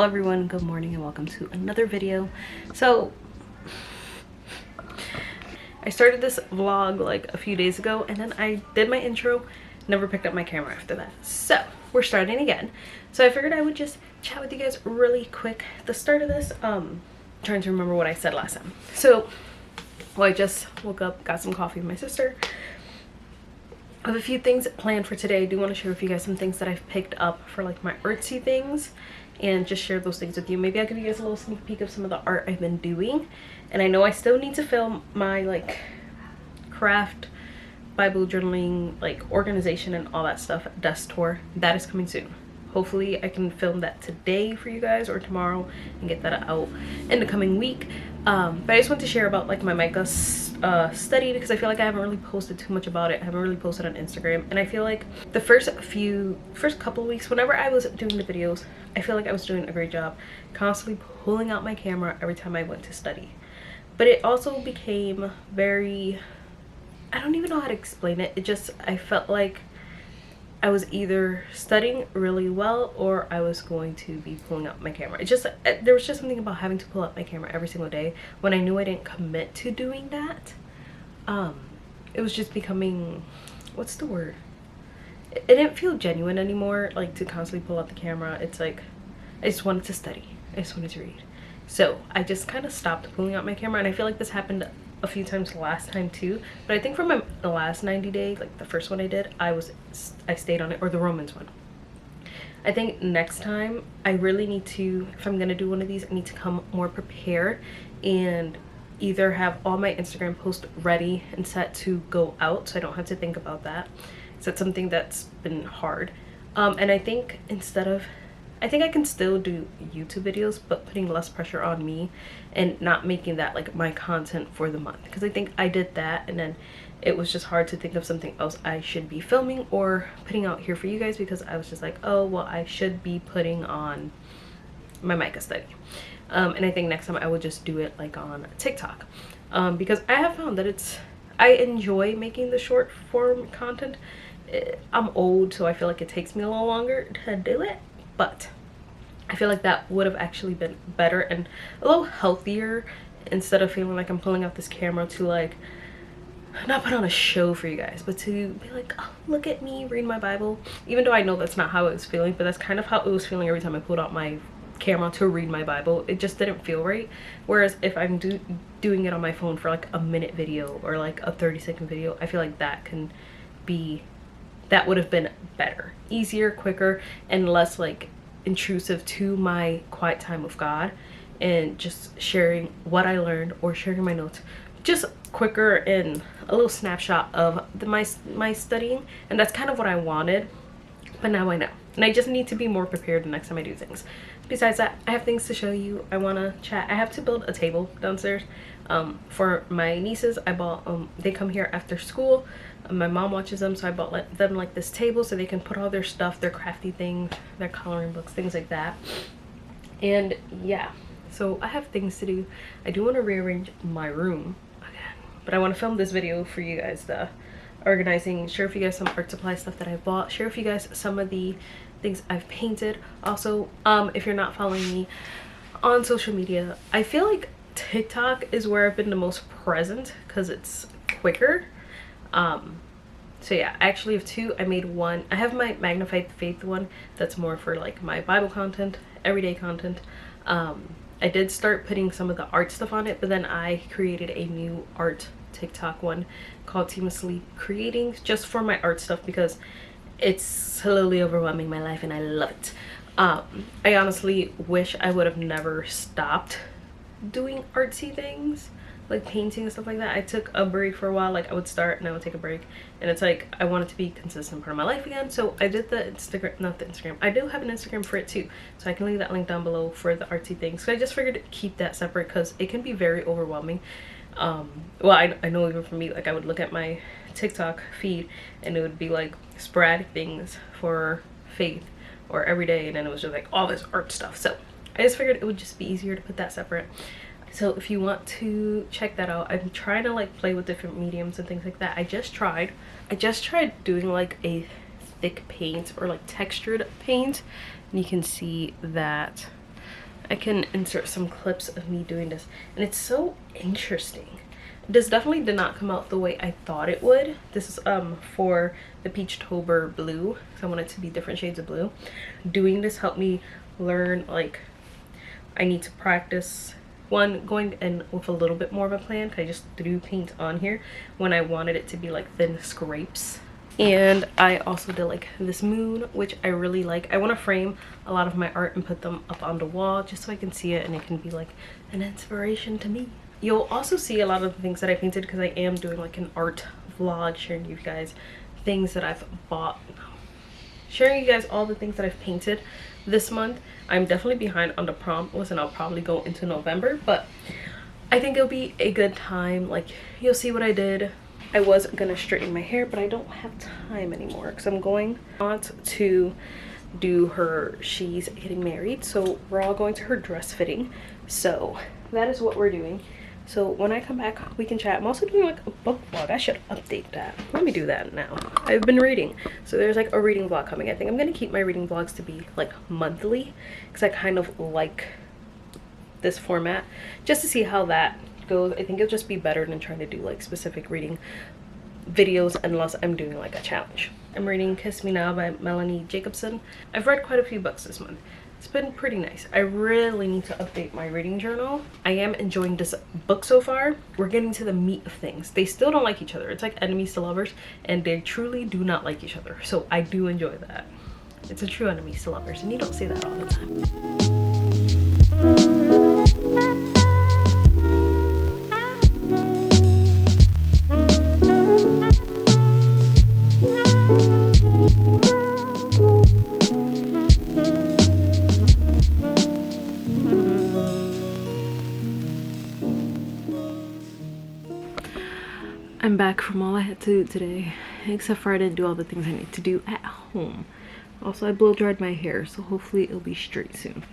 everyone, good morning and welcome to another video. So I started this vlog like a few days ago and then I did my intro, never picked up my camera after that. So we're starting again. So I figured I would just chat with you guys really quick at the start of this. Trying to remember what I said last time. So I just woke up, got some coffee with my sister. I have a few things planned for today. I do want to share with you guys some things that I've picked up for like my artsy things and just share those things with you. Maybe I'll give you guys a little sneak peek of some of the art I've been doing. And I know I still need to film my like craft, Bible journaling, like organization and all that stuff desk tour. That is coming soon. Hopefully I can film that today for you guys or tomorrow and get that out in the coming week. But I just want to share about like my Micah study because I feel like I haven't really posted too much about it. I haven't really posted on Instagram, and I feel like the first couple of weeks whenever I was doing the videos, I feel like I was doing a great job constantly pulling out my camera every time I went to study. But it also became very, I don't even know how to explain it. I felt like I was either studying really well or I was going to be pulling out my camera. There was just something about having to pull out my camera every single day when I knew I didn't commit to doing that. It was just becoming, what's the word? It didn't feel genuine anymore, like to constantly pull out the camera. It's like, I just wanted to study. I just wanted to read. So I just kind of stopped pulling out my camera, and I feel like this happened a few times last time too, but I think for the last 90 days, like the first one I did, I stayed on it, or the Romans one. I think next time I really need to, if I'm gonna do one of these, I need to come more prepared and either have all my Instagram posts ready and set to go out so I don't have to think about that. So that's something that's been hard. And I think I think I can still do YouTube videos, but putting less pressure on me and not making that like my content for the month, because I think I did that and then it was just hard to think of something else I should be filming or putting out here for you guys, because I was just like, oh well, I should be putting on my Micah study. And I think next time I will just do it like on TikTok, because I have found that I enjoy making the short form content. I'm old, so I feel like it takes me a little longer to do it, but I feel like that would have actually been better and a little healthier, instead of feeling like I'm pulling out this camera to like not put on a show for you guys, but to be like, oh, look at me read my Bible. Even though I know that's not how it was feeling, but that's kind of how it was feeling every time I pulled out my camera to read my Bible. It just didn't feel right. Whereas if I'm doing it on my phone for like a minute video or like a 30-second video, I feel like that would have been better, easier, quicker, and less like intrusive to my quiet time with God, and just sharing what I learned or sharing my notes just quicker and a little snapshot of my studying. And that's kind of what I wanted, but now I know, and I just need to be more prepared the next time I do things. Besides that, I have things to show you. I want to chat. I have to build a table downstairs for my nieces. I bought they come here after school. My mom watches them, so I bought them like this table so they can put all their stuff, their crafty things, their coloring books, things like that. And yeah, so I have things to do. I do want to rearrange my room again, but I want to film this video for you guys, the organizing, share with you guys some art supply stuff that I bought, share with you guys some of the things I've painted. Also, if you're not following me on social media, I feel like TikTok is where I've been the most present because it's quicker. So yeah, I actually have two. I made one. I have my Magnified faith one that's more for like my Bible content, everyday content. I did start putting some of the art stuff on it, but then I created a new art TikTok one called Seamlessly Creating, just for my art stuff, because it's slowly overwhelming my life and I love it. I honestly wish I would have never stopped doing artsy things like painting and stuff like that. I took a break for a while. Like I would start and I would take a break, and it's like I wanted to be a consistent part of my life again. So I did the Instagram. I do have an Instagram for it too, so I can leave that link down below for the artsy things. So I just figured to keep that separate because it can be very overwhelming. Well, I know even for me, like I would look at my TikTok feed and it would be like sporadic things for faith or every day, and then it was just like all this art stuff. So I just figured it would just be easier to put that separate. So if you want to check that out, I'm trying to like play with different mediums and things like that. I just tried doing like a thick paint or like textured paint, and you can see that I can insert some clips of me doing this, and it's so interesting. This definitely did not come out the way I thought it would. This is for the Peachtober blue, so I want it to be different shades of blue. Doing this helped me learn, like, I need to practice going in with a little bit more of a plan, because I just threw paint on here when I wanted it to be like thin scrapes. And I also did like this moon, which I really like. I want to frame a lot of my art and put them up on the wall just so I can see it and it can be like an inspiration to me. You'll also see a lot of the things that I painted because I am doing like an art vlog, sharing you guys things that I've bought, sharing you guys all the things that I've painted this month. I'm definitely behind on the prompt list and I'll probably go into November, but I think it'll be a good time. Like, you'll see what I did. I was gonna straighten my hair, but I don't have time anymore because I'm going on to do her, she's getting married, so we're all going to her dress fitting. So that is what we're doing. So when I come back, we can chat. I'm also doing like a book vlog. I should update that. Let me do that now. I've been reading, so there's like a reading vlog coming. I think I'm gonna keep my reading vlogs to be like monthly because I kind of like this format, just to see how that goes. I think it'll just be better than trying to do like specific reading videos unless I'm doing like a challenge. I'm reading Kiss Me Now by Melanie Jacobson. I've read quite a few books this month. It's been pretty nice. I really need to update my reading journal. I am enjoying this book so far. We're getting to the meat of things. They still don't like each other. It's like enemies to lovers, and they truly do not like each other. So I do enjoy that. It's a true enemies to lovers, and you don't see that all the time. I'm back from all I had to do today, except for I didn't do all the things I need to do at home. Also, I blow dried my hair, so hopefully it'll be straight soon.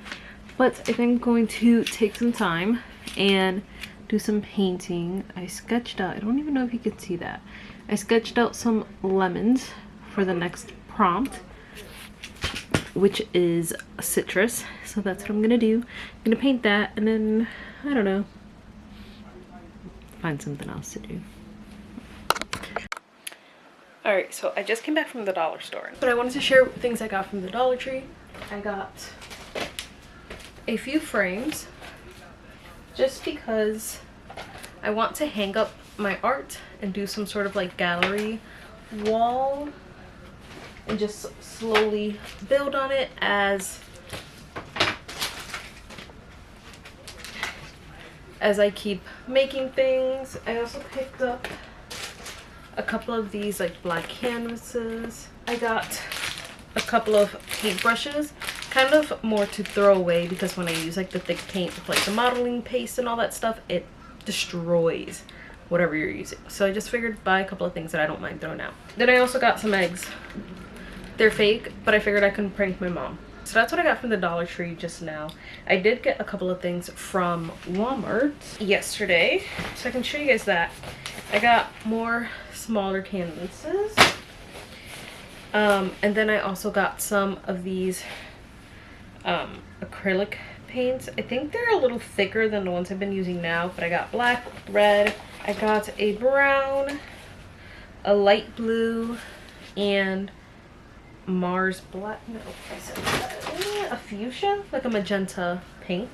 But I think I'm going to take some time and do some painting. I sketched out, I don't even know if you can see that. I sketched out some lemons for the next prompt, which is citrus. So that's what I'm gonna do. I'm gonna paint that and then, I don't know, find something else to do. Alright, so I just came back from the dollar store, but I wanted to share things I got from the Dollar Tree. I got a few frames just because I want to hang up my art and do some sort of like gallery wall and just slowly build on it as I keep making things. I also picked up a couple of these like black canvases. I got a couple of paintbrushes, kind of more to throw away because when I use like the thick paint with like the modeling paste and all that stuff, it destroys whatever you're using. So I just figured buy a couple of things that I don't mind throwing out. Then I also got some eggs. They're fake, but I figured I couldn't prank my mom. So that's what I got from the Dollar Tree just now. I did get a couple of things from Walmart yesterday, so I can show you guys that. I got more smaller canvases. And then I also got some of these acrylic paints. I think they're a little thicker than the ones I've been using now, but I got black, red, I got a brown, a light blue, and Mars black, no, I said that. A fuchsia, like a magenta pink.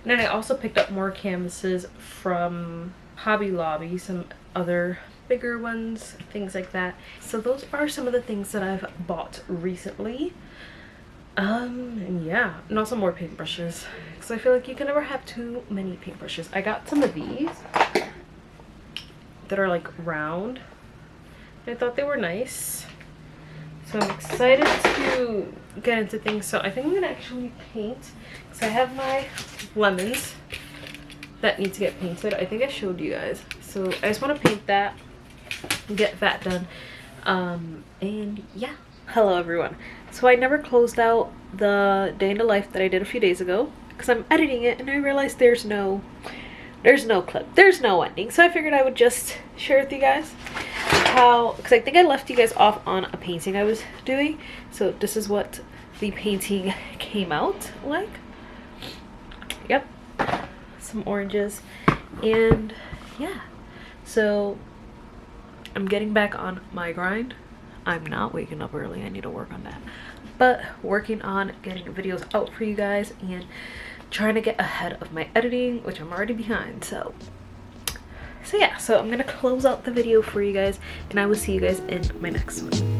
And then I also picked up more canvases from Hobby Lobby, some other bigger ones, things like that. So those are some of the things that I've bought recently. And yeah, and also more paintbrushes, because I feel like you can never have too many paintbrushes. I got some of these that are like round. I thought they were nice. So I'm excited to get into things. So I think I'm gonna actually paint, because I have my lemons that need to get painted. I think I showed you guys. So I just want to paint that and get that done. And yeah. Hello everyone. So I never closed out the day in the life that I did a few days ago because I'm editing it and I realized there's no clip, there's no ending. So I figured I would just share with you guys how, because I think I left you guys off on a painting I was doing. So this is what the painting came out like. some oranges, and yeah, so I'm getting back on my grind. I'm not waking up early, I need to work on that, but working on getting videos out for you guys and trying to get ahead of my editing, which I'm already behind. So yeah, so I'm gonna close out the video for you guys, and I will see you guys in my next one.